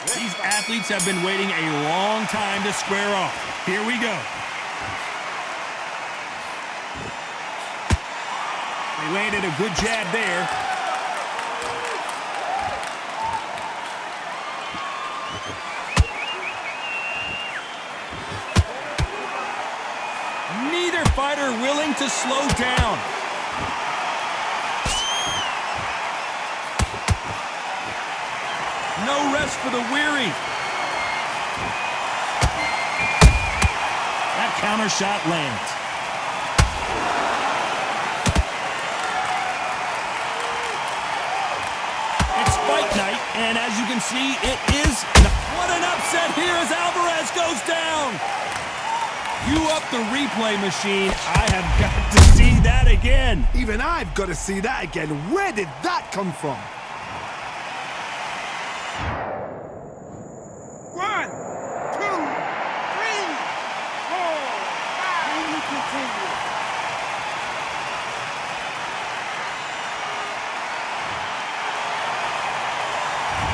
These athletes have been waiting a long time to square off. Here we go. They landed a good jab there. Neither fighter willing to slow down. No rest for the weary. That counter shot lands. It's fight night, and as you can see, it is. What an upset here as Alvarez goes down. You up the replay machine. I have got to see that again. Even I've got to see that again. Where did that come from? 1, 2, 3, 4. Can you continue?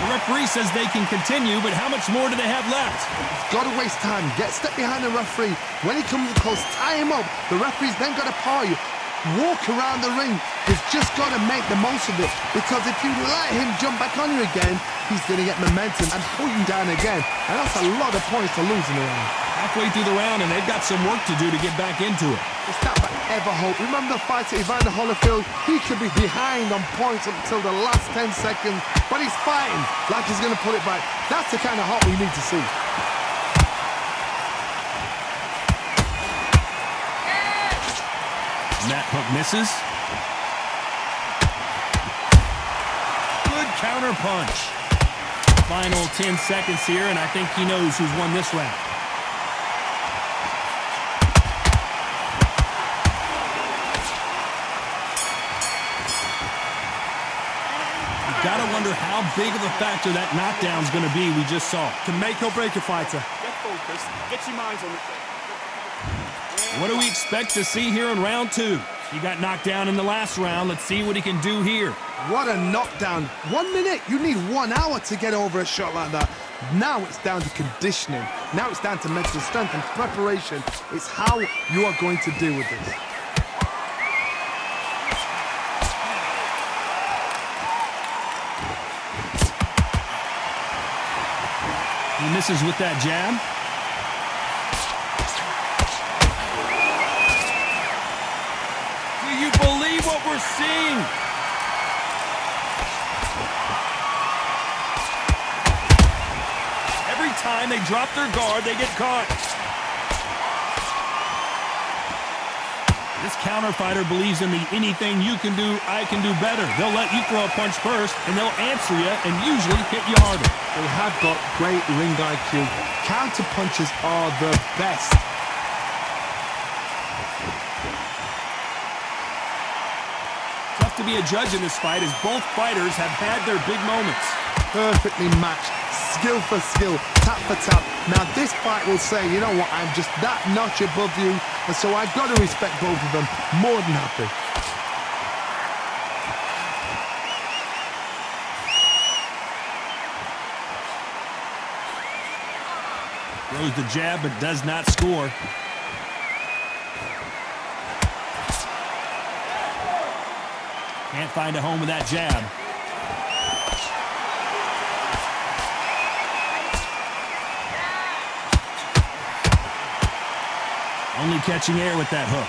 The referee says they can continue, but how much more do they have left? Got to waste time. Get step behind the referee. When he comes close, tie him up. The referee's then got to paw you. Walk around the ring. He's just got to make the most of it. Because if you let him jump back on you again, he's going to get momentum and pull you down again. And that's a lot of points to lose in the round. Halfway through the round, and they've got some work to do to get back into it. It's that ever hope. Remember the fight at Evander Holyfield? He could be behind on points until the last 10 seconds, but he's fighting like he's going to put it back. That's the kind of hope we need to see. And that hook misses. Good counter punch. Final 10 seconds here, and I think he knows who's won this round. Gotta wonder how big of a factor that knockdown's gonna be we just saw. To make or break a fighter. Get focused. Get your minds on it. What do we expect to see here in round 2? He got knocked down in the last round. Let's see what he can do here. What a knockdown. 1 minute, you need 1 hour to get over a shot like that. Now it's down to conditioning. Now it's down to mental strength and preparation. It's how you are going to deal with this. He misses with that jab. Do you believe what we're seeing? Every time they drop their guard, they get caught. This counter fighter believes in the anything you can do, I can do better. They'll let you throw a punch first, and they'll answer you and usually hit you harder. They have got great ring IQ. Counter punches are the best. Tough to be a judge in this fight as both fighters have had their big moments. Perfectly matched. Skill for skill, tap for tap. Now this fight will say, you know what, I'm just that notch above you, and so I've got to respect both of them. More than happy. Throws the jab, but does not score. Can't find a home with that jab. Only catching air with that hook.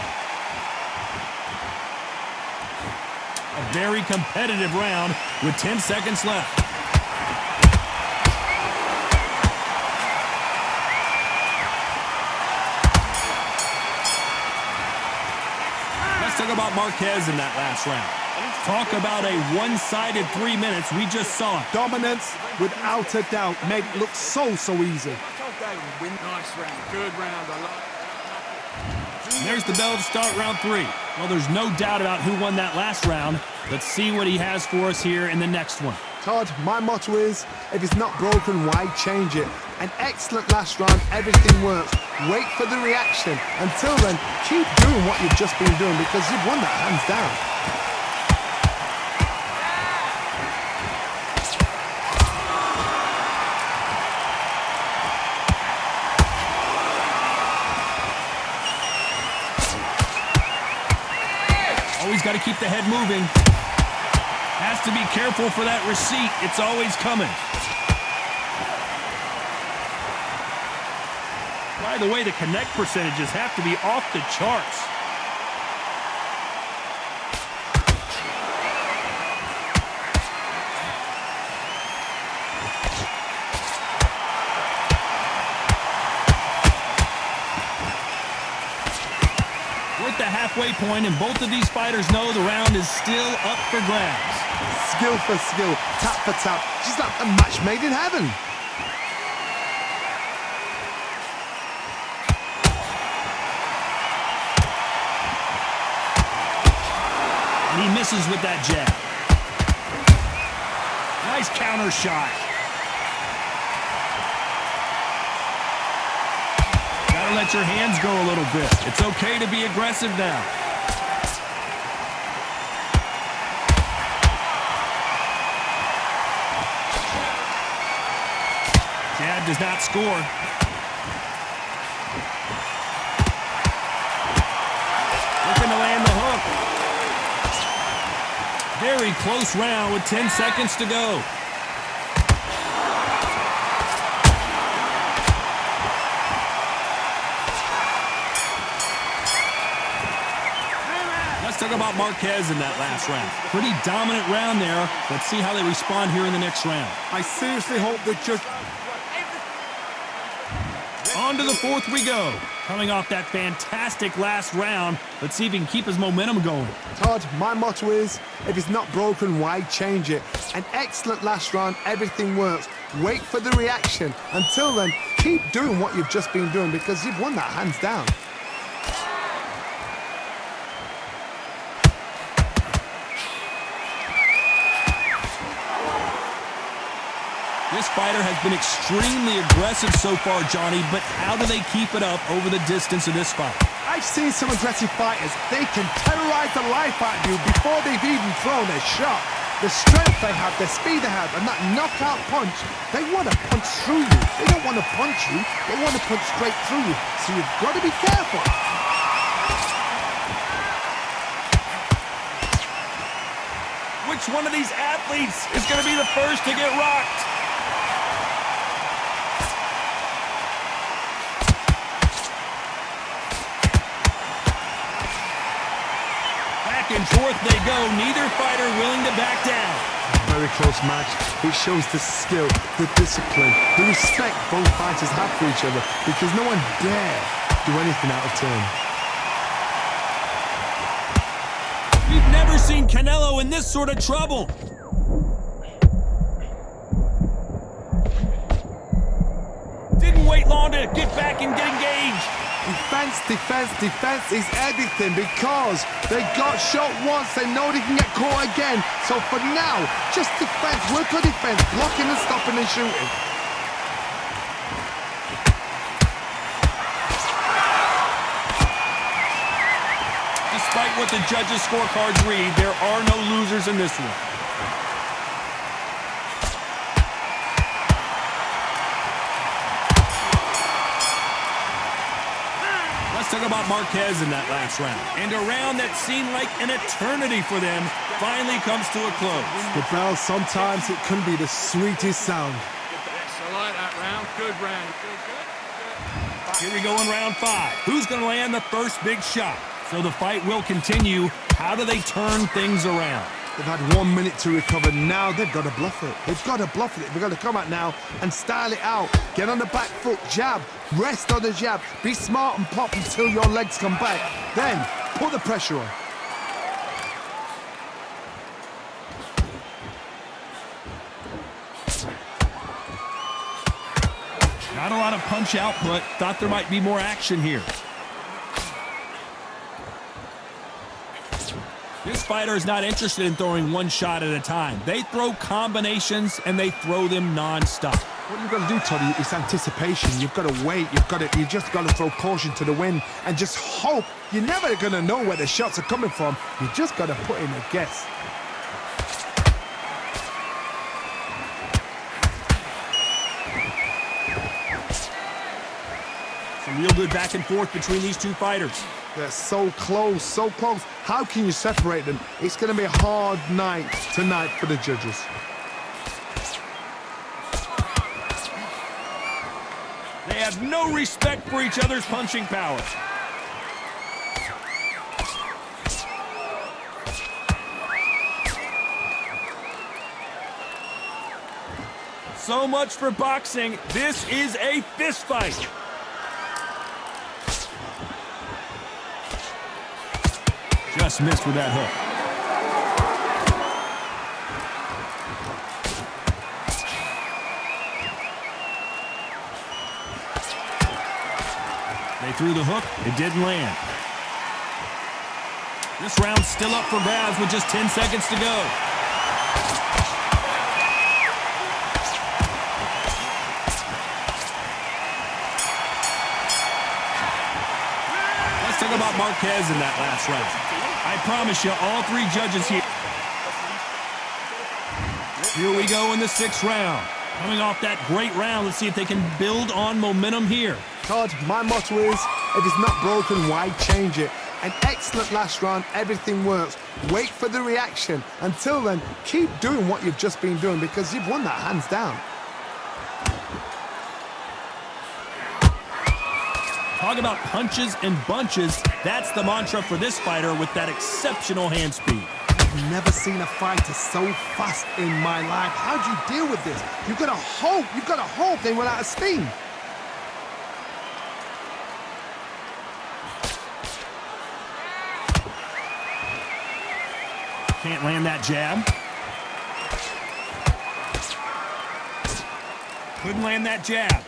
A very competitive round with 10 seconds left. Let's talk about Marquez in that last round. Talk about a one-sided 3 minutes. We just saw it. Dominance, without a doubt, made it look so easy. Nice round. Good round. I like it. There's the bell to start round 3. Well, there's no doubt about who won that last round. Let's see what he has for us here in the next one. Todd, my motto is, if it's not broken, why change it? An excellent last round, everything works. Wait for the reaction. Until then, keep doing what you've just been doing because you've won that hands down. got to keep the head moving. Has to be careful for that receipt. It's always coming. By the way, the connect percentages have to be off the charts. We're at the halfway point, and both of these fighters know the round is still up for grabs. Skill for skill, tap for tap, just like a match made in heaven. And he misses with that jab. Nice counter shot. Gotta let your hands go a little bit. It's okay to be aggressive now. Jab does not score. Looking to land the hook. Very close round with 10 seconds to go. Let's talk about Marquez in that last round. Pretty dominant round there. Let's see how they respond here in the next round. I seriously hope the judge... On to the fourth we go. Coming off that fantastic last round, let's see if he can keep his momentum going. Todd, my motto is, if it's not broken, why change it? An excellent last round, everything works. Wait for the reaction. Until then, keep doing what you've just been doing because you've won that hands down. This fighter has been extremely aggressive so far, Johnny, but how do they keep it up over the distance of this fight? I've seen some aggressive fighters. They can terrorize the life out of you before they've even thrown a shot. The strength they have, the speed they have, and that knockout punch, they want to punch through you. They don't want to punch you. They want to punch straight through you. So you've got to be careful. Which one of these athletes is going to be the first to get rocked? Back and forth they go. Neither fighter willing to back down. Very close match. It shows the skill, the discipline, the respect both fighters have for each other because no one dare do anything out of turn. We've never seen Canelo in this sort of trouble. Didn't wait long to get back and get engaged. Defense, defense, defense is everything because they got shot once, they know they can get caught again. So for now, just defense, work on defense, blocking and stopping and shooting. Despite what the judges' scorecards read, there are no losers in this one. Let's talk about Marquez in that last round. And a round that seemed like an eternity for them finally comes to a close. The bell, sometimes it can be the sweetest sound. Yes, I like that round. Good round. You feel good? Here we go in round 5. Who's going to land the first big shot? So the fight will continue. How do they turn things around? They've had 1 minute to recover. Now they've got to bluff it. They've got to bluff it. They've got to come out now and style it out. Get on the back foot, jab, rest on the jab. Be smart and pop until your legs come back. Then put the pressure on. Not a lot of punch output. Thought there might be more action here. This fighter is not interested in throwing one shot at a time. They throw combinations and they throw them non-stop. What you've got to do, Toddy, is anticipation. You've got to wait. You just got to throw caution to the wind and just hope. You're never going to know where the shots are coming from. You just got to put in a guess. Some real good back and forth between these two fighters. They're so close, so close. How can you separate them? It's going to be a hard night tonight for the judges. They have no respect for each other's punching power. So much for boxing. This is a fist fight. Just missed with that hook. They threw the hook. It didn't land. This round's still up for grabs with just 10 seconds to go. Let's talk about Marquez in that last round. I promise you, all three judges here. Here we go in the 6th round. Coming off that great round, let's see if they can build on momentum here. Todd, my motto is, if it's not broken, why change it? An excellent last round, everything works. Wait for the reaction. Until then, keep doing what you've just been doing because you've won that hands down. Talk about punches and bunches. That's the mantra for this fighter with that exceptional hand speed. I've never seen a fighter so fast in my life. How do you deal with this? You've got to hope they run out of steam. Can't land that jab. Couldn't land that jab.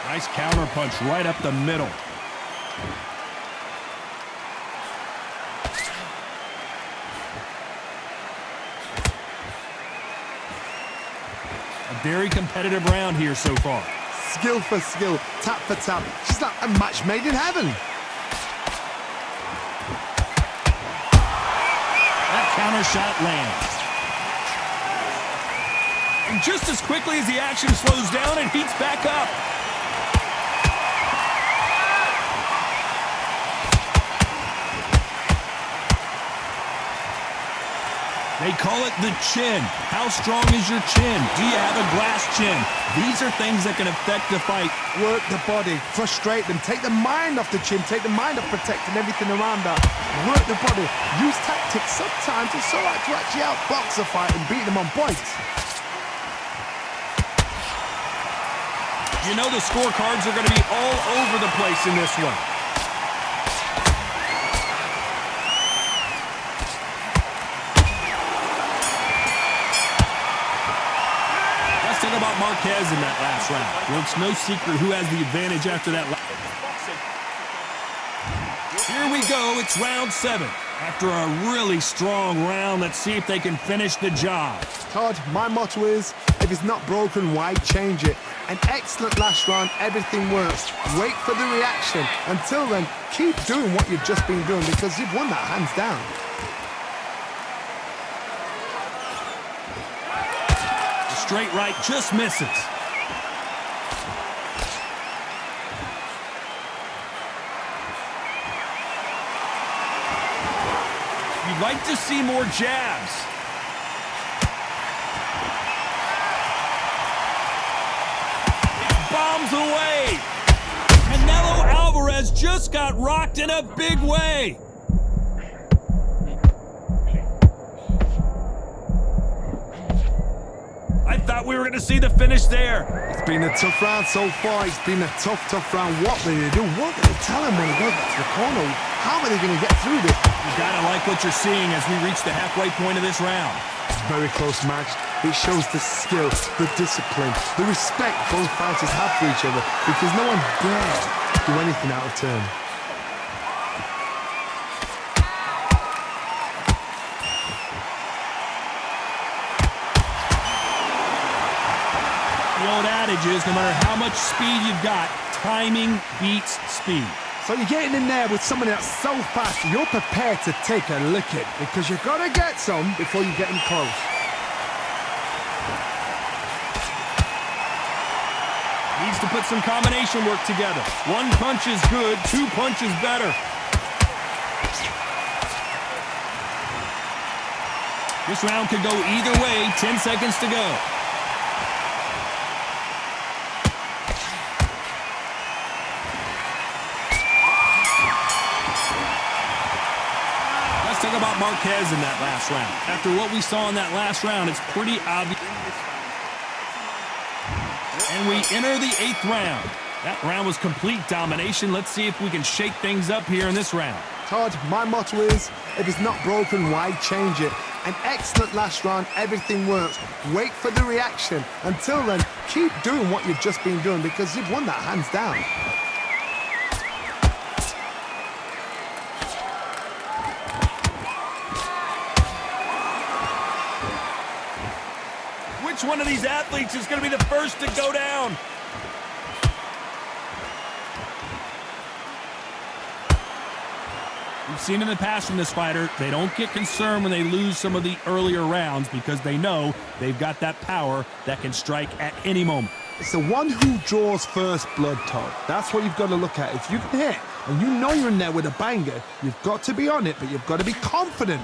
Nice counter punch right up the middle. A very competitive round here so far. Skill for skill, tap for tap. She's like a match made in heaven. That counter shot lands. And just as quickly as the action slows down, it heats back up. They call it the chin. How strong is your chin? Do you have a glass chin? These are things that can affect the fight. Work the body, frustrate them, take the mind off the chin, take the mind off protecting everything around that. Work the body, use tactics. Sometimes it's all right to actually outbox a fight and beat them on points. You know the scorecards are going to be all over the place in this one. Talk about Marquez in that last round. Well, it's no secret who has the advantage after that. Here we go. It's round 7. After a really strong round, let's see if they can finish the job. Todd, my motto is, if it's not broken, why change it? An excellent last round, everything works. Wait for the reaction. Until then, keep doing what you've just been doing because you've won that hands down. Straight right just misses. You'd like to see more jabs. Bombs away. Canelo Alvarez just got rocked in a big way. I thought we were going to see the finish there. It's been a tough round so far. It's been a tough round. What will they do? What will they tell him when he goes back to the corner? How are they going to get through this? You got to like what you're seeing as we reach the halfway point of this round. It's a very close match. It shows the skill, the discipline, the respect both fighters have for each other because no one dare do anything out of turn. The old adage is, no matter how much speed you've got, timing beats speed. So you're getting in there with someone that's so fast, you're prepared to take a licking because you've got to get some before you get them close. Needs to put some combination work together. One punch is good, two punches better. This round could go either way, 10 seconds to go. Let's talk about Marquez in that last round. After what we saw in that last round, it's pretty obvious. And we enter the 8th round. That round was complete domination. Let's see if we can shake things up here in this round. Todd, my motto is, if it's not broken, why change it? An excellent last round, everything works. Wait for the reaction. Until then, keep doing what you've just been doing because you've won that hands down. Which one of these athletes is going to be the first to go down? We've seen in the past from this fighter, they don't get concerned when they lose some of the earlier rounds because they know they've got that power that can strike at any moment. It's the one who draws first blood, Todd. That's what you've got to look at. If you can hit and you know you're in there with a banger, you've got to be on it, but you've got to be confident.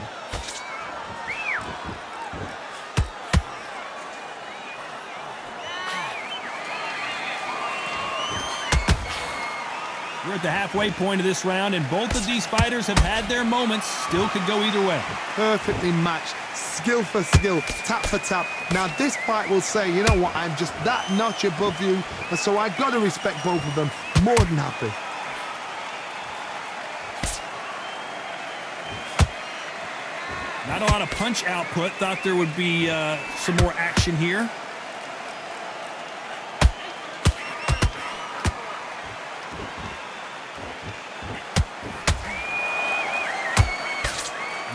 We're at the halfway point of this round, and both of these fighters have had their moments. Still could go either way. Perfectly matched, skill for skill, tap for tap. Now this fight will say, you know what, I'm just that notch above you, and so I've got to respect both of them. More than happy. Not a lot of punch output. Thought there would be some more action here.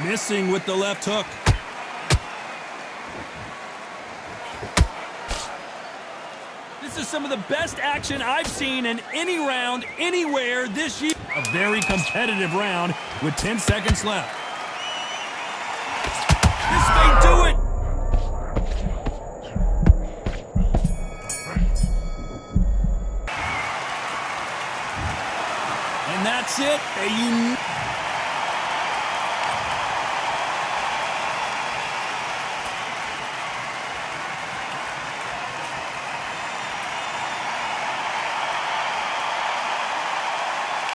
Missing with the left hook. This is some of the best action I've seen in any round, anywhere this year. A very competitive round with 10 seconds left. This may do it. And that's it. A